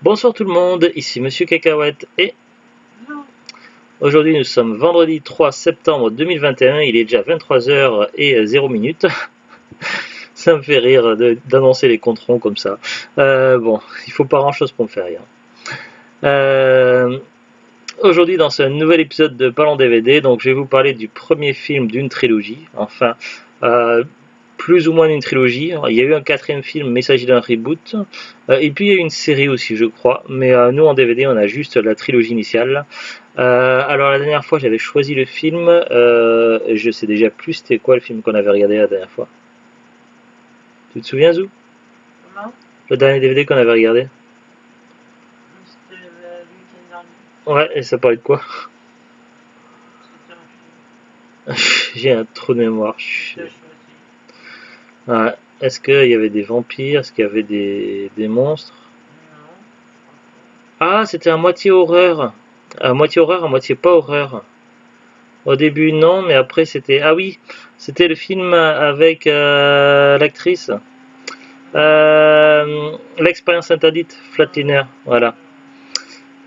Bonsoir tout le monde, ici Monsieur Cacahuète et Non. aujourd'hui nous sommes vendredi 3 septembre 2021, il est déjà 23h00. Ça me fait rire d'annoncer les comptes ronds comme ça. Bon, il faut pas grand chose pour me faire rire. Aujourd'hui dans ce nouvel épisode de Parlons DVD, donc je vais vous parler du premier film d'une trilogie, enfin plus ou moins d'une trilogie. Il y a eu un quatrième film, mais il s'agit d'un reboot. Et puis il y a eu une série aussi, je crois. Mais nous en DVD, on a juste la trilogie initiale. Alors la dernière fois, j'avais choisi le film. Je sais déjà plus c'était quoi le film qu'on avait regardé la dernière fois. Tu te souviens, Zou? Comment? Le dernier DVD qu'on avait regardé? C'était le week-end dernier. Ouais, et ça parlait de quoi? C'était un film. J'ai un trou de mémoire. J'ai choisi. Ouais. Est-ce qu'il y avait des vampires? Est-ce qu'il y avait des monstres? Non. Ah, c'était à moitié horreur. À moitié horreur, à moitié pas horreur. Au début, non, mais après, c'était... Ah oui, c'était le film avec l'actrice. L'expérience interdite, Flatliner, voilà.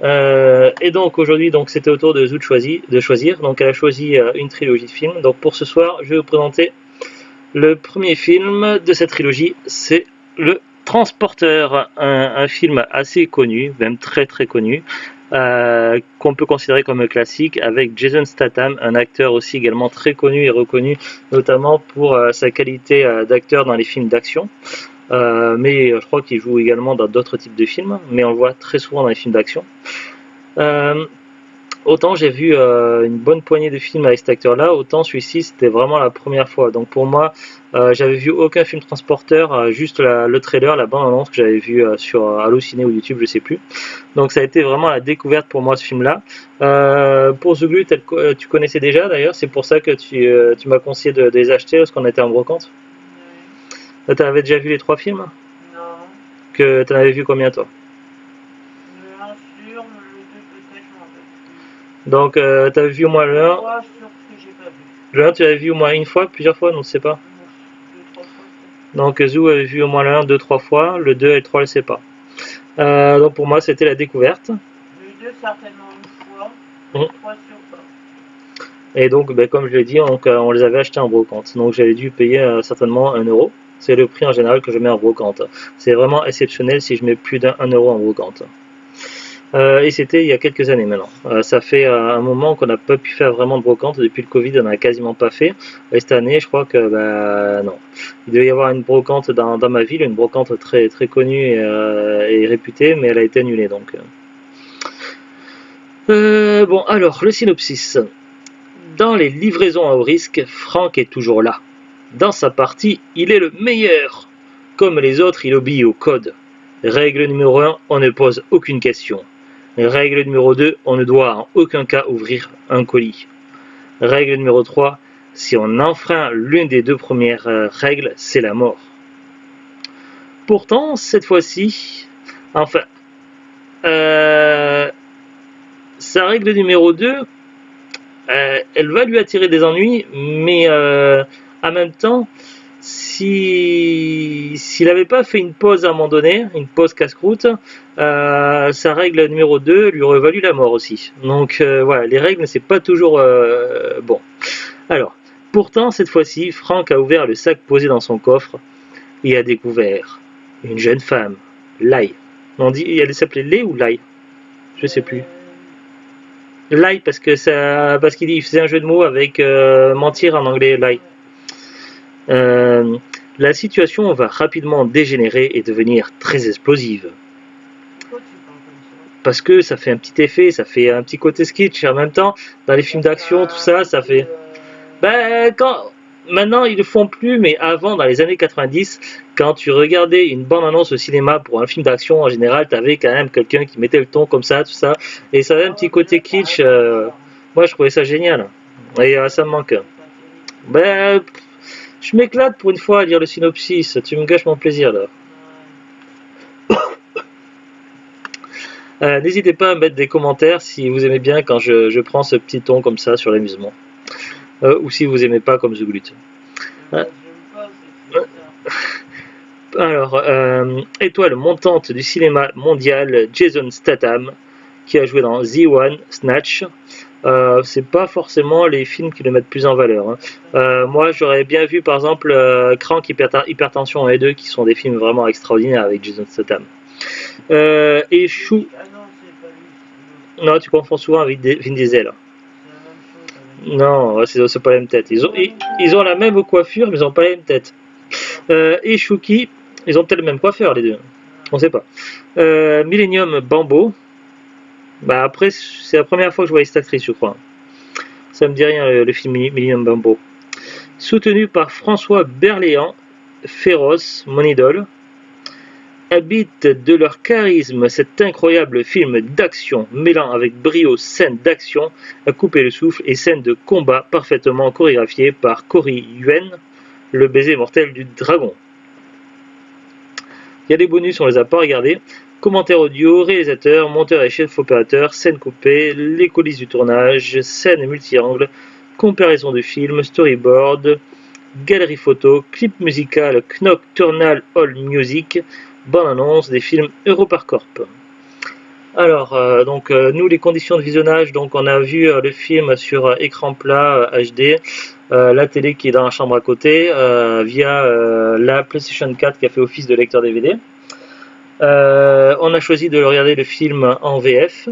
Et donc aujourd'hui, donc c'était au tour de Zou de choisir. Donc elle a choisi une trilogie de films. Donc pour ce soir, je vais vous présenter le premier film de cette trilogie. C'est le Transporteur, un film assez connu, même très très connu, qu'on peut considérer comme un classique, avec Jason Statham, un acteur aussi également très connu et reconnu, notamment pour sa qualité d'acteur dans les films d'action. Mais je crois qu'il joue également dans d'autres types de films, mais on le voit très souvent dans les films d'action. Euh, Autant j'ai vu une bonne poignée de films avec cet acteur-là, autant celui-ci c'était vraiment la première fois. Donc pour moi, j'avais vu aucun film Transporteur, juste le trailer, la bande-annonce que j'avais vu sur Allociné ou YouTube, je sais plus. Donc ça a été vraiment la découverte pour moi ce film-là. Pour The Glut, tu connaissais déjà d'ailleurs, c'est pour ça que tu m'as conseillé de les acheter lorsqu'on était en brocante. Oui. Tu avais déjà vu les 3 films? Non. Que tu en avais vu combien toi? Le 1 sûr, le 2 peut-être, je m'en rappelle plus. Donc tu avais vu au moins le Le 1. 3 sûr que j'ai pas vu. Le 1 tu l'avais vu au moins une fois, plusieurs fois, non, je sais pas. Deux, trois fois peut-être. Donc Zou avait vu au moins le 1, 2, 3 fois, le 2 et le 3 je sais pas. Donc pour moi c'était la découverte. Le 2 certainement une fois. Mm. Le 3 sûr pas. Et donc comme je l'ai dit, on les avait achetés en brocante. Donc j'avais dû payer certainement 1€. C'est le prix en général que je mets en brocante. C'est vraiment exceptionnel si je mets plus d'1€ en brocante. Et c'était il y a quelques années maintenant. Ça fait un moment qu'on n'a pas pu faire vraiment de brocante. Depuis le Covid, on n'a quasiment pas fait. Et cette année, je crois que non. Il devait y avoir une brocante dans ma ville, une brocante très très connue et réputée, mais elle a été annulée donc. Bon, alors le synopsis. Dans les livraisons à haut risque, Franck est toujours là. Dans sa partie, il est le meilleur. Comme les autres, il obéit au code. Règle numéro 1, on ne pose aucune question. Règle numéro 2, on ne doit en aucun cas ouvrir un colis. Règle numéro 3, si on enfreint l'une des deux premières règles, c'est la mort. Pourtant, cette fois-ci, enfin, sa règle numéro 2, elle va lui attirer des ennuis, mais en même temps, s'il n'avait pas fait une pause à un moment donné, une pause casse-croûte, sa règle numéro 2 lui aurait valu la mort aussi. Donc voilà, les règles, c'est pas toujours bon. Alors, pourtant, cette fois-ci, Franck a ouvert le sac posé dans son coffre et a découvert une jeune femme, Lai. On dit, elle s'appelait Lay ou Lai? Je sais plus. Lie parce qu'il faisait un jeu de mots avec mentir en anglais, lie. La situation va rapidement dégénérer et devenir très explosive. Pourquoi tu parles comme ça? Parce que ça fait un petit effet, ça fait un petit côté sketch. En même temps, dans les films d'action, tout ça, ça fait. Ben, maintenant, ils le font plus, mais avant, dans les années 90, quand tu regardais une bande-annonce au cinéma pour un film d'action, en général, t'avais quand même quelqu'un qui mettait le ton comme ça, tout ça. Et ça avait un petit côté kitsch. Moi, je trouvais ça génial. Et ça me manque. Ben, je m'éclate pour une fois à lire le synopsis. Tu me gâches mon plaisir, là. N'hésitez pas à mettre des commentaires si vous aimez bien quand je prends ce petit ton comme ça sur l'amusement. Ou si vous aimez pas comme The Glut. Alors, étoile montante du cinéma mondial, Jason Statham, qui a joué dans The One, Snatch. C'est pas forcément les films qui le mettent plus en valeur, hein. Moi, j'aurais bien vu par exemple Crank, Hypertension 1 et 2, qui sont des films vraiment extraordinaires avec Jason Statham. Et Chou. Ah non, c'est pas lui, c'est l'autre. Non, tu confonds souvent avec Vin Diesel. C'est la même chose avec Non, c'est pas la même tête. Ils ont la même coiffure, mais ils ont pas la même tête. Et Chouki, ils ont peut-être le même coiffeur, les deux. On sait pas. Millennium Bambo. Bah après, c'est la première fois que je voyais cette actrice, je crois. Ça me dit rien, le film Millennium Bambo. Soutenu par François Berléand, féroce, mon idole. Habite de leur charisme cet incroyable film d'action, mêlant avec brio scènes d'action à couper le souffle et scènes de combat parfaitement chorégraphiées par Cory Yuen, le baiser mortel du dragon. Il y a des bonus, on les a pas regardés. Commentaires audio, réalisateur, monteur et chef opérateur, scènes coupées, les coulisses du tournage, scènes multi-angles, comparaison de films, storyboard, galerie photo, clip musical, Nocturnal All Music, bande-annonce des films EuroparCorp. Alors, nous, les conditions de visionnage, donc on a vu le film sur écran plat HD, la télé qui est dans la chambre à côté, via la PlayStation 4 qui a fait office de lecteur DVD. On a choisi de regarder le film en VF,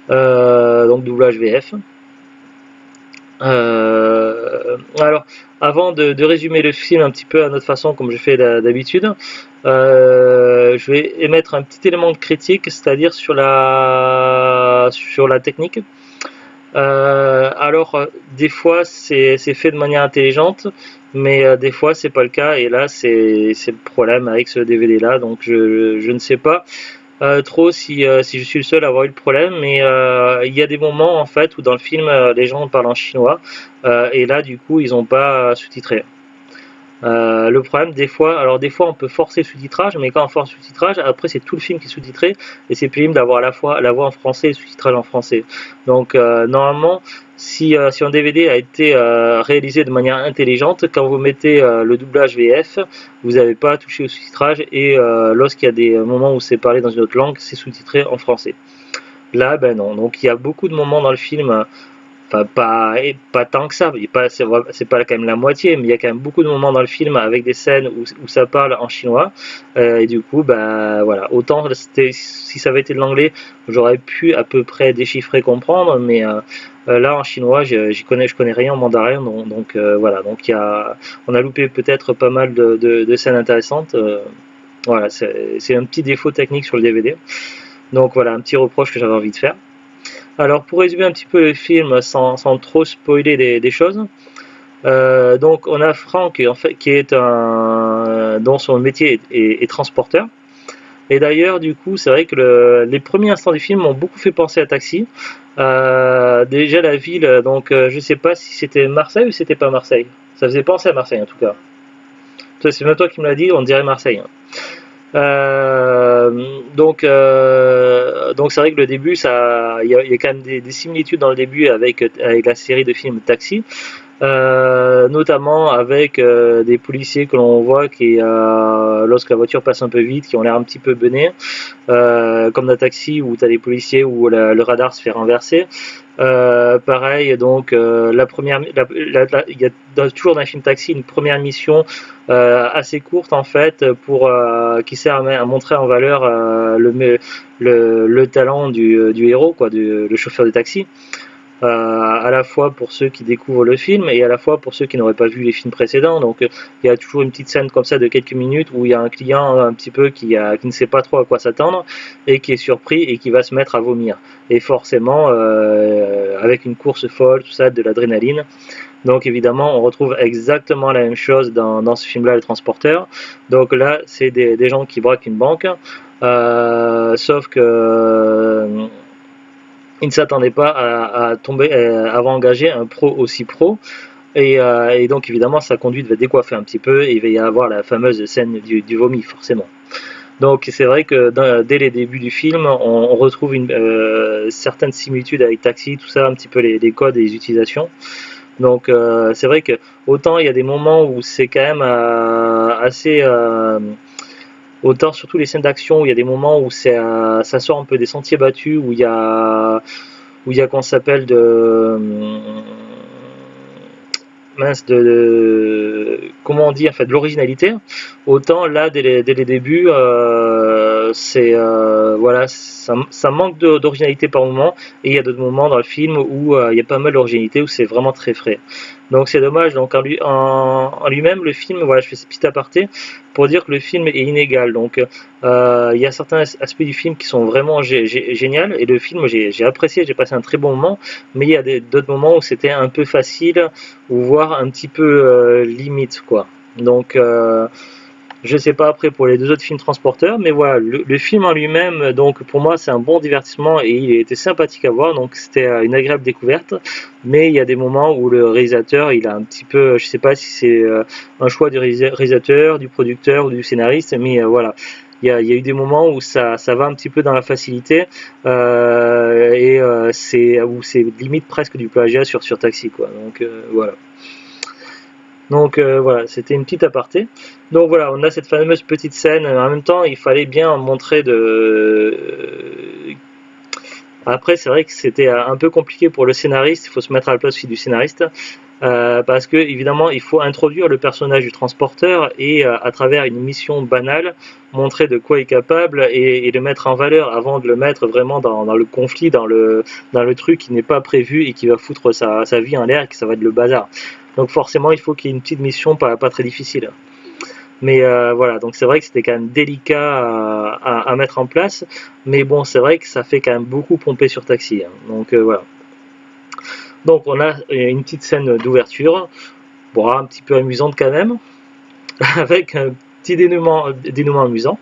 donc doublage VF. Alors, avant de résumer le film un petit peu à notre façon, comme je fais d'habitude, je vais émettre un petit élément de critique, c'est-à-dire sur la technique. Alors, des fois, c'est fait de manière intelligente, mais des fois, c'est pas le cas, et là, c'est le problème avec ce DVD-là, donc je ne sais pas trop si je suis le seul à avoir eu le problème, mais il y a des moments en fait où dans le film les gens parlent en chinois et là du coup ils n'ont pas sous-titré. Le problème des fois on peut forcer le sous-titrage, mais quand on force le sous-titrage, après c'est tout le film qui est sous-titré et c'est pénible d'avoir à la fois la voix en français et le sous-titrage en français. Donc normalement si un DVD a été réalisé de manière intelligente, quand vous mettez le doublage VF, vous n'avez pas à toucher au sous-titrage et lorsqu'il y a des moments où c'est parlé dans une autre langue, c'est sous-titré en français. Là, ben non. Donc il y a beaucoup de moments dans le film, enfin pas tant que ça, c'est pas quand même la moitié, mais il y a quand même beaucoup de moments dans le film avec des scènes où ça parle en chinois, et du coup, ben voilà. Autant si ça avait été de l'anglais, j'aurais pu à peu près déchiffrer, comprendre, mais là en chinois, je connais rien en mandarin, donc voilà. Donc on a loupé peut-être pas mal de scènes intéressantes. Voilà, c'est un petit défaut technique sur le DVD. Donc voilà, un petit reproche que j'avais envie de faire. Alors pour résumer un petit peu le film sans trop spoiler des choses, donc on a Frank en fait, qui est dont son métier est transporteur. Et d'ailleurs du coup c'est vrai que les premiers instants du film m'ont beaucoup fait penser à Taxi. Déjà la ville, donc je sais pas si c'était Marseille ou si c'était pas Marseille. Ça faisait penser à Marseille en tout cas. C'est même toi qui me l'as dit, on dirait Marseille. Donc c'est vrai que le début, il y a quand même des similitudes dans le début avec la série de films Taxi, notamment avec des policiers que l'on voit qui, lorsque la voiture passe un peu vite, qui ont l'air un petit peu benés, comme dans Taxi où tu as des policiers où le radar se fait renverser. Pareil, donc il y a toujours dans le film Taxi une première mission assez courte en fait qui sert à montrer en valeur le talent du héros, quoi, le chauffeur de taxi. À la fois pour ceux qui découvrent le film et à la fois pour ceux qui n'auraient pas vu les films précédents. Donc il y a toujours une petite scène comme ça de quelques minutes où il y a un client un petit peu qui ne sait pas trop à quoi s'attendre et qui est surpris et qui va se mettre à vomir. Et forcément avec une course folle, tout ça, de l'adrénaline. Donc évidemment on retrouve exactement la même chose dans ce film là, Le Transporteur. Donc là c'est des gens qui braquent une banque, sauf que ils ne s'attendaient pas à avoir engagé un pro aussi pro, et donc évidemment sa conduite va décoiffer un petit peu et il va y avoir la fameuse scène du vomi forcément. Donc c'est vrai que dès les débuts du film on retrouve certaines similitudes avec Taxi, tout ça, un petit peu les codes et les utilisations. Donc c'est vrai que autant il y a des moments où c'est quand même à assez... autant surtout les scènes d'action où il y a des moments où ça sort un peu des sentiers battus, où il y a qu'on s'appelle mince comment on dit, en fait, de l'originalité. Autant là dès les débuts c'est voilà, ça manque d'originalité par moment, et il y a d'autres moments dans le film où il y a pas mal d'originalité, où c'est vraiment très frais. Donc c'est dommage. Donc en lui-même, le film, voilà, je fais ce petit aparté pour dire que le film est inégal. Donc il y a certains aspects du film qui sont vraiment géniaux, et le film j'ai apprécié, j'ai passé un très bon moment, mais il y a d'autres moments où c'était un peu facile, ou voire un petit peu limite, quoi. Donc je sais pas après pour les deux autres films transporteurs, mais voilà, le film en lui-même, donc pour moi c'est un bon divertissement, et il était sympathique à voir, donc c'était une agréable découverte. Mais il y a des moments où le réalisateur, il a un petit peu, je sais pas si c'est un choix du réalisateur, du producteur ou du scénariste, mais voilà. Il y a eu des moments où ça va un petit peu dans la facilité, où c'est limite presque du plagiat sur Taxi, quoi. Donc voilà. Donc voilà, c'était une petite aparté. Donc voilà, on a cette fameuse petite scène. En même temps, il fallait bien montrer Après, c'est vrai que c'était un peu compliqué pour le scénariste. Il faut se mettre à la place aussi du scénariste. Parce que évidemment il faut introduire le personnage du transporteur, et à travers une mission banale montrer de quoi il est capable, et le mettre en valeur avant de le mettre vraiment dans le conflit, dans le truc qui n'est pas prévu et qui va foutre sa vie en l'air, et que ça va être le bazar. Donc forcément il faut qu'il y ait une petite mission pas très difficile. Mais voilà, donc c'est vrai que c'était quand même délicat à mettre en place, mais bon, c'est vrai que ça fait quand même beaucoup pomper sur Taxi, hein. Donc voilà. Donc on a une petite scène d'ouverture, bon, un petit peu amusante quand même, avec un petit dénouement amusant.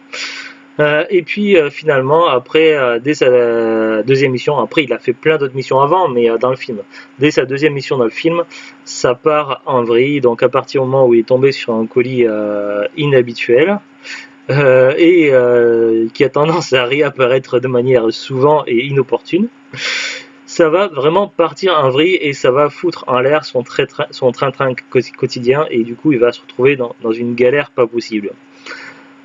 Et puis finalement, après, dès sa deuxième mission, après il a fait plein d'autres missions avant, mais dans le film, dès sa deuxième mission dans le film, ça part en vrille. Donc à partir du moment où il est tombé sur un colis inhabituel, et qui a tendance à réapparaître de manière souvent et inopportune, ça va vraiment partir en vrille, et ça va foutre en l'air son train-train quotidien, et du coup il va se retrouver dans une galère pas possible.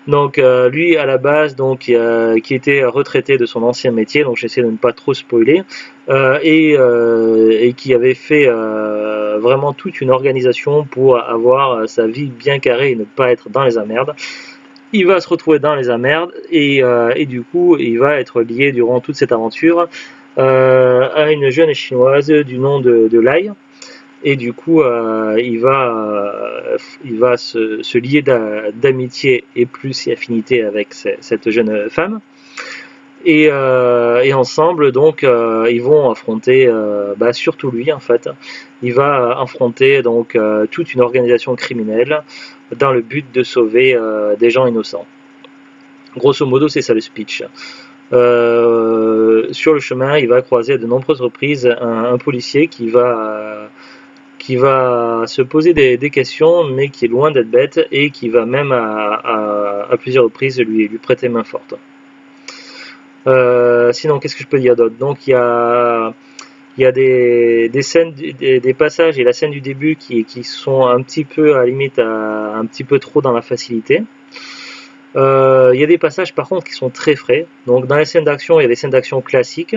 Donc lui à la base, donc qui était retraité de son ancien métier, donc j'essaie de ne pas trop spoiler, et qui avait fait vraiment toute une organisation pour avoir sa vie bien carrée et ne pas être dans les emmerdes. Il va se retrouver dans les emmerdes, et du coup il va être lié durant toute cette aventure à une jeune chinoise du nom de Lai, et du coup il va se lier d'amitié et plus affinité avec cette jeune femme, et ensemble donc ils vont affronter, surtout lui en fait, il va affronter donc toute une organisation criminelle dans le but de sauver des gens innocents. Grosso modo c'est ça le speech. Sur le chemin, il va croiser à de nombreuses reprises un policier qui va se poser des questions, mais qui est loin d'être bête, et qui va même à plusieurs reprises lui prêter main forte. Sinon, qu'est-ce que je peux dire d'autre? Donc il y a des scènes, des passages et la scène du début qui sont un petit peu à la limite un petit peu trop dans la facilité. Il y a des passages par contre qui sont très frais. Donc dans les scènes d'action, il y a des scènes d'action classiques,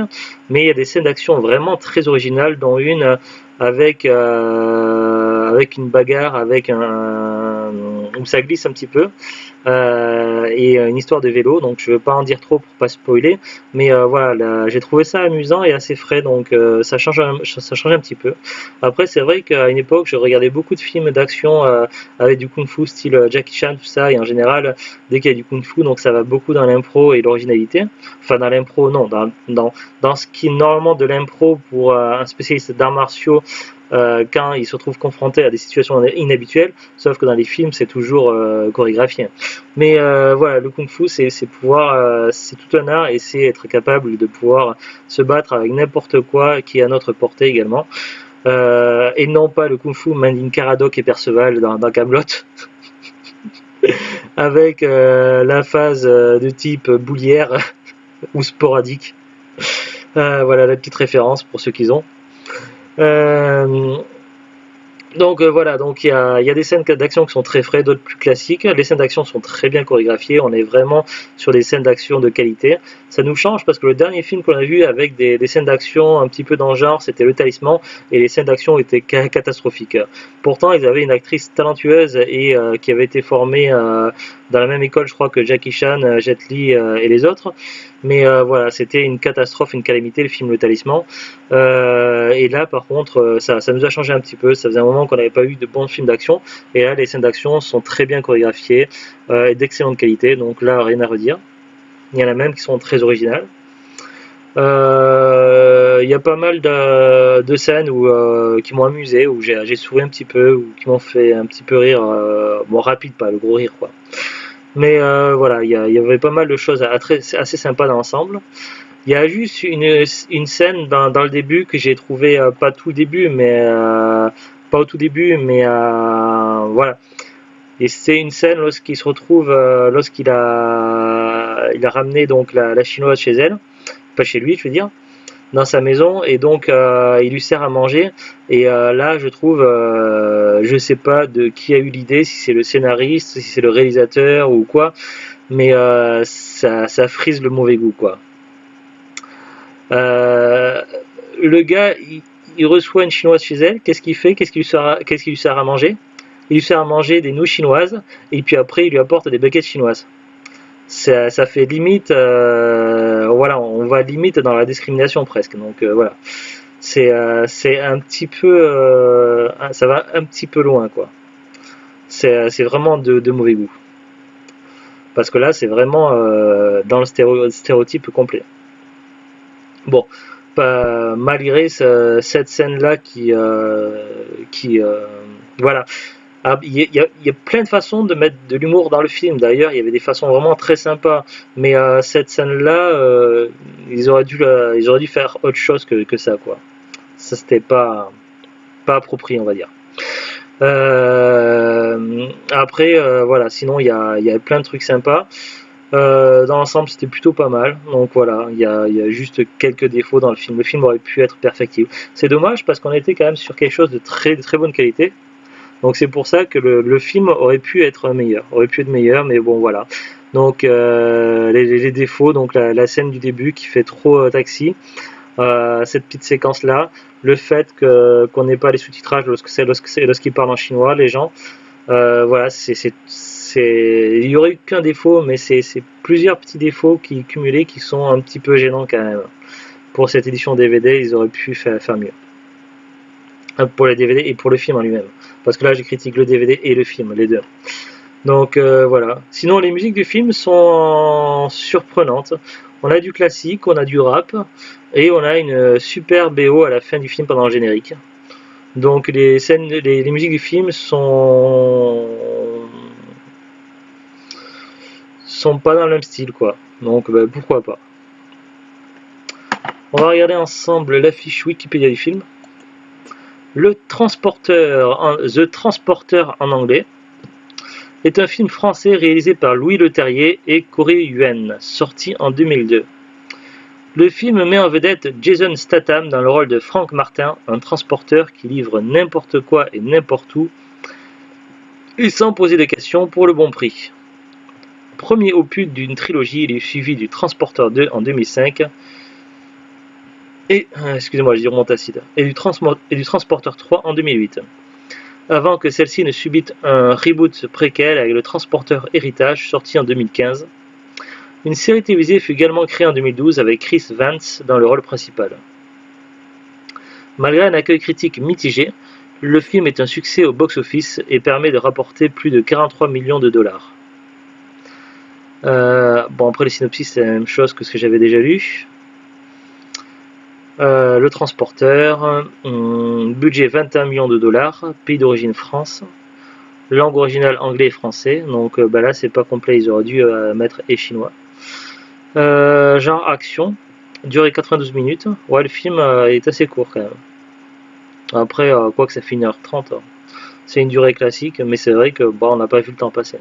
mais il y a des scènes d'action vraiment très originales, dont une avec une bagarre, où ça glisse un petit peu, et une histoire de vélo. Donc je ne veux pas en dire trop pour pas spoiler, mais voilà, j'ai trouvé ça amusant et assez frais, donc ça change un petit peu. Après c'est vrai qu'à une époque je regardais beaucoup de films d'action avec du kung-fu style Jackie Chan, tout ça, et en général dès qu'il y a du kung-fu, donc ça va beaucoup dans l'impro et l'originalité. Enfin dans l'impro, non, dans ce qui est normalement de l'impro pour un spécialiste d'arts martiaux, quand il se retrouve confronté à des situations inhabituelles, sauf que dans les films c'est toujours chorégraphié. Mais voilà, le kung-fu c'est pouvoir, c'est tout un art, et c'est être capable de pouvoir se battre avec n'importe quoi qui est à notre portée également, et non pas le kung-fu Mandine Caradoc et Perceval dans Kaamelott avec la phase de type boulière ou sporadique. Voilà la petite référence pour ceux qui ont. Donc voilà, donc il y a des scènes d'action qui sont très frais, d'autres plus classiques. Les scènes d'action sont très bien chorégraphiées, on est vraiment sur des scènes d'action de qualité. Ça nous change parce que le dernier film qu'on a vu avec des scènes d'action un petit peu dans le genre, c'était Le Talisman, et les scènes d'action étaient catastrophiques. Pourtant, ils avaient une actrice talentueuse et qui avait été formée dans la même école, je crois, que Jackie Chan, Jet Li et les autres. Mais voilà, c'était une catastrophe, une calamité, le film Le Talisman. Et là, par contre, ça nous a changé un petit peu. Ça faisait un moment qu'on n'avait pas eu de bons films d'action. Et là, les scènes d'action sont très bien chorégraphiées et d'excellente qualité. Donc là, rien à redire. Il y en a même qui sont très originales. Il y a pas mal de scènes qui m'ont amusé, où j'ai souri un petit peu, ou qui m'ont fait un petit peu rire. Bon, rapide, pas le gros rire, quoi. Mais voilà, il y avait pas mal de choses assez sympas dans l'ensemble. Il y a juste une scène dans le début que j'ai trouvé, pas tout début, mais pas au tout début, mais voilà. Et c'est une scène lorsqu'il se retrouve, il a ramené donc la chinoise chez elle, pas chez lui, je veux dire, dans sa maison, et donc il lui sert à manger. Et là, je trouve, je sais pas de qui a eu l'idée, si c'est le scénariste, si c'est le réalisateur ou quoi, mais ça frise le mauvais goût, quoi. Le gars, il reçoit une chinoise chez elle. Qu'est-ce qu'il fait? Qu'est-ce qu'il lui sert à manger? Il lui sert à manger des nouilles chinoises, et puis après il lui apporte des baguettes chinoises. Ça fait limite, voilà, on va limite dans la discrimination presque. Donc voilà, c'est un petit peu, ça va un petit peu loin, quoi. C'est vraiment de mauvais goût. Parce que là, c'est vraiment dans le stéréotype complet. Bon, malgré cette scène-là voilà. Il y a plein de façons de mettre de l'humour dans le film. D'ailleurs, il y avait des façons vraiment très sympas. Mais cette scène-là, ils auraient dû faire autre chose que ça, quoi. Ça, c'était pas approprié, on va dire. Après, voilà. Sinon, il y a plein de trucs sympas. Dans l'ensemble, c'était plutôt pas mal. Donc voilà, il y a juste quelques défauts dans le film. Le film aurait pu être perfectible. C'est dommage parce qu'on était quand même sur quelque chose de très très bonne qualité. Donc c'est pour ça que le film aurait pu être meilleur. Mais bon voilà. Donc les défauts, donc la scène du début qui fait trop taxi. Cette petite séquence là, le fait qu'on n'ait pas les sous-titrages lorsqu'ils parlent en chinois, les gens. Voilà, il y aurait eu qu'un défaut, mais c'est plusieurs petits défauts qui cumulés qui sont un petit peu gênants quand même. Pour cette édition DVD, ils auraient pu faire mieux. Pour les DVD et pour le film en lui-même. Parce que là, je critique le DVD et le film, les deux. Donc voilà. Sinon, les musiques du film sont surprenantes. On a du classique, on a du rap, et on a une super BO à la fin du film pendant le générique. Donc les musiques du film sont pas dans le même style, quoi. Donc pourquoi pas. On va regarder ensemble l'affiche Wikipédia du film. The Transporter en anglais est un film français réalisé par Louis Leterrier et Corey Yuen, sorti en 2002. Le film met en vedette Jason Statham dans le rôle de Frank Martin, un transporteur qui livre n'importe quoi et n'importe où, et sans poser de questions pour le bon prix. Premier opus d'une trilogie, il est suivi du Transporteur 2 en 2005, et du Transporteur 3 en 2008. Avant que celle-ci ne subisse un reboot préquel avec le Transporteur Héritage sorti en 2015. Une série télévisée fut également créée en 2012 avec Chris Vance dans le rôle principal. Malgré un accueil critique mitigé, le film est un succès au box-office et permet de rapporter plus de 43 millions de dollars. Bon, après les synopsis, c'est la même chose que ce que j'avais déjà lu. Le Transporteur, budget 21 millions de dollars, pays d'origine France, langue originale anglais et français, donc là c'est pas complet, ils auraient dû mettre et chinois. Genre action, durée 92 minutes, ouais le film est assez court quand même. Après, quoi que ça fait 1h30, c'est une durée classique, mais c'est vrai que on n'a pas vu le temps passer.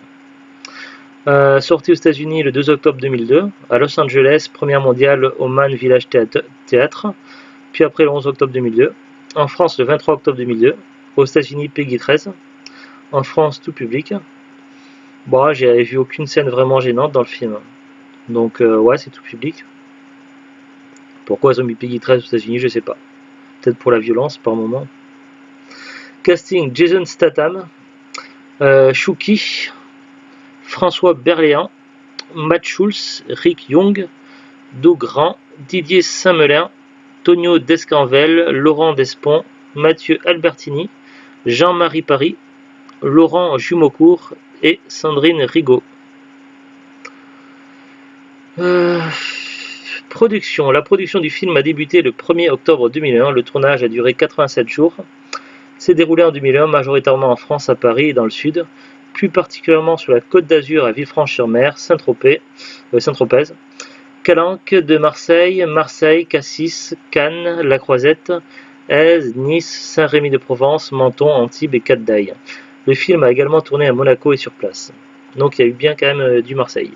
Sorti aux États-Unis le 2 octobre 2002, à Los Angeles, première mondiale au Mann Village Theatre, puis après le 11 octobre 2002, en France le 23 octobre 2002, Aux États-Unis, Peggy 13. En France, tout public. Bon, j'ai vu aucune scène vraiment gênante dans le film. Donc, ouais, c'est tout public. Pourquoi ils ont mis Peggy 13 aux États-Unis, je sais pas. Peut-être pour la violence par moment. Casting: Jason Statham, Chouki, François Berléand, Matt Schultz, Rick Young, Doug Grant, Didier Saint-Melin, Tonio Descanvel, Laurent Despont, Mathieu Albertini, Jean-Marie Paris, Laurent Jumeaucourt et Sandrine Rigaud. Production. La production du film a débuté le 1er octobre 2001. Le tournage a duré 87 jours. S'est déroulé en 2001, majoritairement en France, à Paris et dans le Sud, plus particulièrement sur la Côte d'Azur à Villefranche-sur-Mer, Saint-Tropez, Calanque de Marseille, Marseille, Cassis, Cannes, La Croisette, Èze, Nice, Saint-Rémy-de-Provence, Menton, Antibes et Cap d'Aille. Le film a également tourné à Monaco et sur place. Donc il y a eu bien quand même du Marseille.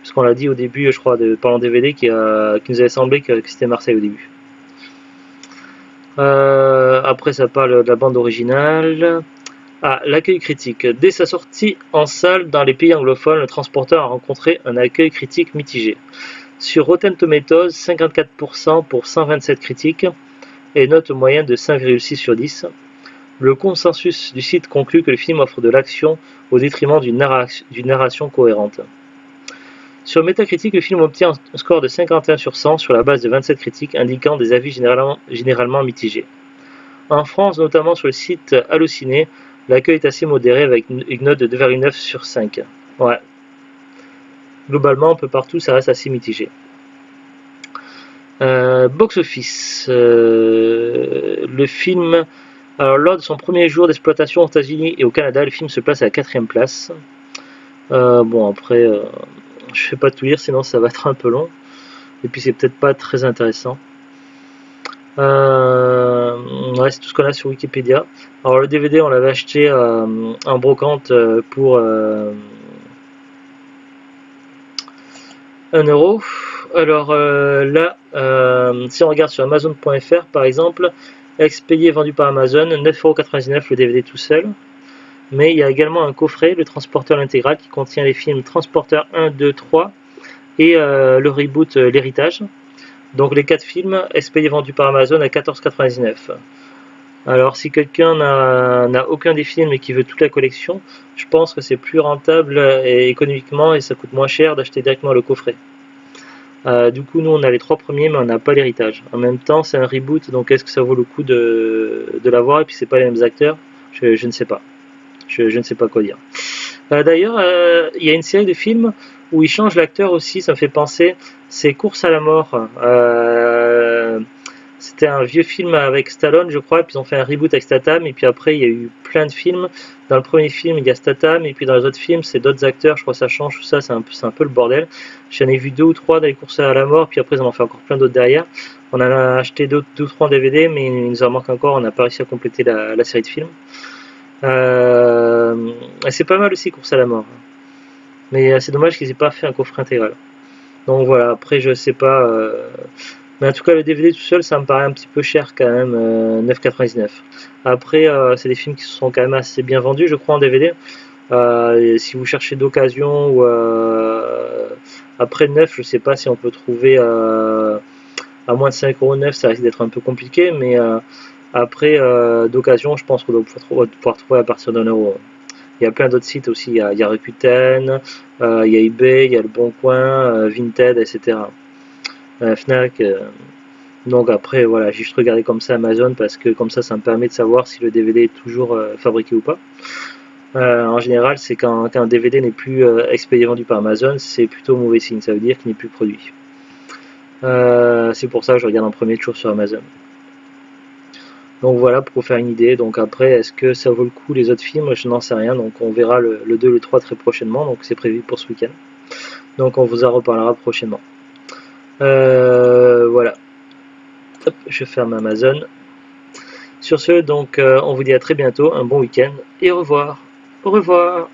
Parce qu'on l'a dit au début, je crois, pendant DVD, qui nous avait semblé que c'était Marseille au début. Après, ça parle de la bande originale. L'accueil critique. Dès sa sortie en salle dans les pays anglophones, le Transporteur a rencontré un accueil critique mitigé. Sur Rotten Tomatoes, 54% pour 127 critiques et note moyenne de 5,6 sur 10. Le consensus du site conclut que le film offre de l'action au détriment d'une narration cohérente. Sur Metacritic, le film obtient un score de 51 sur 100 sur la base de 27 critiques, indiquant des avis généralement mitigés. En France, notamment sur le site Allociné, l'accueil est assez modéré avec une note de 2,9 sur 5. Ouais. Globalement, un peu partout, ça reste assez mitigé. Box Office. Le film, alors, lors de son premier jour d'exploitation aux États-Unis et au Canada, le film se place à la 4e place. Bon, après, je ne vais pas tout lire, sinon ça va être un peu long. Et puis, c'est peut-être pas très intéressant. Ouais, c'est tout ce qu'on a sur Wikipédia. Alors, le DVD, on l'avait acheté en brocante pour 1 euro. Alors là, si on regarde sur Amazon.fr par exemple, expédié vendu par Amazon, 9,99 € le DVD tout seul. Mais il y a également un coffret, le Transporteur intégral, qui contient les films Transporteur 1, 2, 3 et le reboot L'Héritage. Donc les 4 films, expédiés vendus par Amazon à 14,99 €. Alors si quelqu'un n'a aucun des films et qui veut toute la collection, je pense que c'est plus rentable et économiquement et ça coûte moins cher d'acheter directement le coffret. Du coup nous on a les 3 premiers mais on n'a pas l'Héritage. En même temps c'est un reboot, donc est-ce que ça vaut le coup de l'avoir? Et puis c'est pas les mêmes acteurs, je ne sais pas. Je ne sais pas quoi dire. D'ailleurs il y a une série de films où ils changent l'acteur aussi, ça me fait penser, c'est Course à la mort. C'était un vieux film avec Stallone, je crois, et puis ils ont fait un reboot avec Statham, et puis après il y a eu plein de films. Dans le premier film, il y a Statham, et puis dans les autres films, c'est d'autres acteurs, je crois que ça change, tout ça, c'est un peu le bordel. J'en ai vu 2 ou 3 dans les Courses à la mort, puis après ils en ont fait encore plein d'autres derrière. On en a acheté 2 ou 3 en DVD, mais il nous en manque encore, on n'a pas réussi à compléter la série de films. C'est pas mal aussi, Course à la mort. Mais c'est dommage qu'ils aient pas fait un coffret intégral. Donc voilà, après je sais pas... Mais en tout cas, le DVD tout seul, ça me paraît un petit peu cher quand même, 9,99 €. Après, c'est des films qui sont quand même assez bien vendus, je crois, en DVD. Si vous cherchez d'occasion ou après 9, je sais pas si on peut trouver à moins de 5,9 €, ça risque d'être un peu compliqué, mais après d'occasion, je pense qu'on doit pouvoir trouver à partir d'1 €. Il y a plein d'autres sites aussi, il y a Rakuten, il y a eBay, il y a Le Bon Coin, Vinted, etc. Fnac. Donc après voilà, j'ai juste regardé comme ça Amazon parce que comme ça me permet de savoir si le DVD est toujours fabriqué ou pas. En général, c'est quand un DVD n'est plus expédié vendu par Amazon, c'est plutôt mauvais signe, ça veut dire qu'il n'est plus produit. C'est pour ça que je regarde en premier toujours sur Amazon. Donc voilà, pour vous faire une idée. Donc après, est-ce que ça vaut le coup les autres films? Je n'en sais rien, donc on verra le 2 et le 3 très prochainement, donc c'est prévu pour ce week-end. Donc on vous en reparlera prochainement. Voilà. Hop, je ferme Amazon. Sur ce, donc on vous dit à très bientôt, un bon week-end et au revoir. Au revoir.